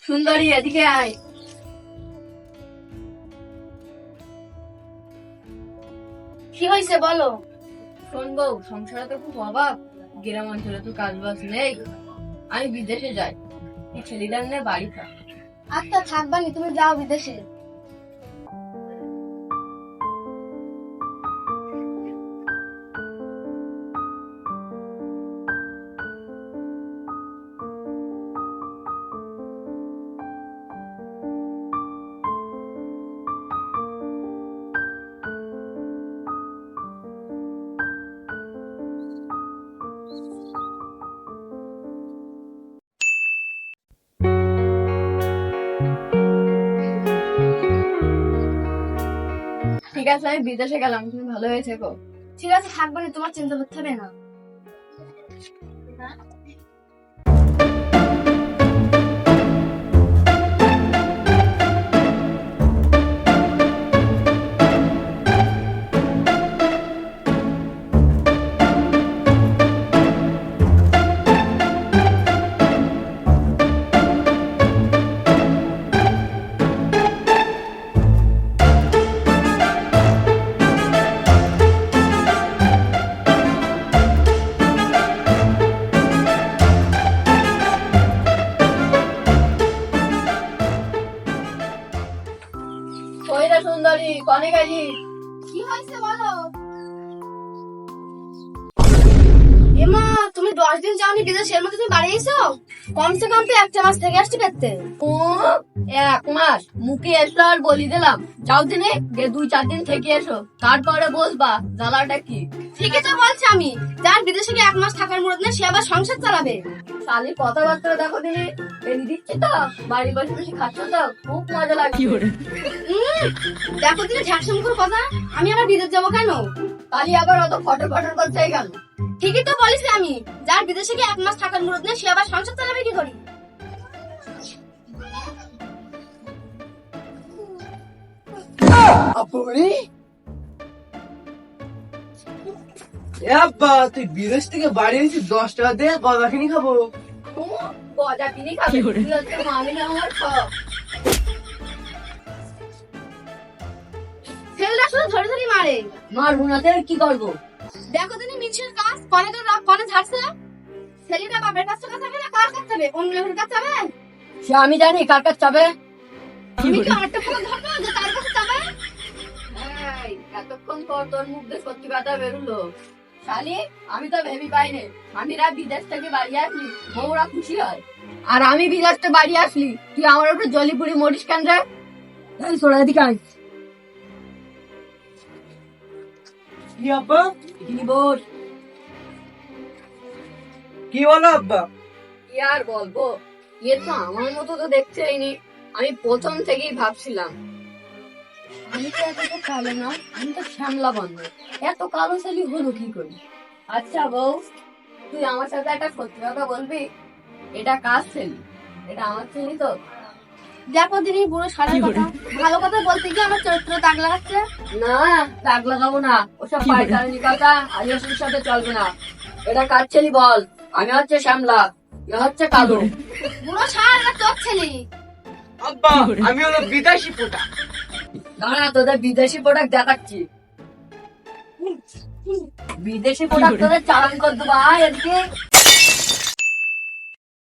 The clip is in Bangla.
সুন্দরী, এদিকে আয়। কি হয়েছে বলো। শোন বউ, সংসারে তো খুব অভাব, গ্রাম অঞ্চলে তো কাজ বাজ নেই, আমি বিদেশে যাই, এই ছেলেটার নিয়ে বাড়ি থাক। আচ্ছা থাকবানি, তুমি যাও বিদেশে। ঠিক আছে, আমি বিদেশে গেলাম, তুমি ভালো হয়েছে গো। ঠিক আছে থাকবানি, তোমার চিন্তা করতে হবে না। ওই রে সুন্দরী, কনে গেলি? কি হয়েছে বলো। এমা, তুমি 10 দিন যাওনি বিদেশে, এর মধ্যে তুমি বাড়ি এসো? কমসে কম তো 1 মাস থেকে আসতে পেতে। ও 1 মাস মুখে এসো আর বলি দিলাম, যাও দিনে 2-4 দিন থেকে এসো, তারপরে বলবা জ্বালাটা কি। ঠিকই তো বলছি আমি, যার বিদেশে গিয়ে 1 মাস থাকার মুরত নেই, সে আবার সংসার চালাবে। শালি কথাবার্তা দেখো দিনে, এনে দিচ্ছি তো, বাড়ি বসে বসে খাচ্ছ তো, খুব মজা লাগছে। দেখো দিনে ঝাকসা মুখের কথা, আমি আবার বিদেশ যাবো কেন? তাহলে আবার অত ফটো ফটো করতে গেল। ঠিকই তো বলিস আমি, যার বিদেশে গিয়ে 1 মাস থাকার মুরত নেই, সে আবার সংসার চালাবে কি করি। আপনি তুই বিদেশ থেকে বাড়ি এসেছিস, 10 টাকা দিয়ে গজা কিনে খাবো। গজা কিনে খাবে? আমি না আমার খাও। ছেলেরা শুধু ধরে ধরে মারে। মারবো না তো কি করবো? দেখো তুমি মিছের কাজ, কনে তো রাগ কনে ঝাড়ছে। ছেলেটা বাপের কাছে যাবে না কার কাছে যাবে? অন্য লোকের কাছে যাবে? সে আমি জানি কার কাছে যাবে। আমি কি আটটা ফোন ধরবো যে তার কাছে যাবে? এই এতক্ষণ পর তোর মুখ দিয়ে সত্যি কথা বেরোলো। শালি, আমি তো ভেবে পাইনি আমিরা বিদেশ থেকে বাড়ি আসলি বউরা খুশি হয়, আর আমি বিদেশ থেকে বাড়ি আসলি তুই আমার উপরে জলিপুরি মরিস কেন রে? ছোড়া দিকে আয়। কি আব্বা? কি বল? কি বলো আব্বা? কি আর বলবো, এ তো আমার মতো তো দেখতে হয়নি। আমি প্রথম থেকেই ভাবছিলাম আমি তো এত কালো না, আমি তো শ্যামলা বন্ধ, এত কালো ছেলে হলো কি করি। আচ্ছা বউ, তুই আমার সাথে একটা সত্যি কথা বলবি? এটা কার ছেলে? এটা আমার ছেলে তো। দেখো দিদি বুড়ো সারার কথা, ভালো কথা বলতে গিয়ে আমার চরিত্র দাগ লাগাচ্ছে। না দাগ লাগাবো না, ওসব পায়তানি কথা আলিয়াসের সাথে চলবে না। এটা কার ছেলে বল? আমি হচ্ছে শ্যামলা, এ হচ্ছে কালো। বুড়ো সারা তোর ছেলে। আব্বা আমি হলো বিদেশি পোটা। দাঁড়া, তোদের বিদেশি প্রোডাক্ট দেখাচ্ছি। বিদেশি প্রোডাক্ট তোদের চালান করে দেবো, আয় এদিকে।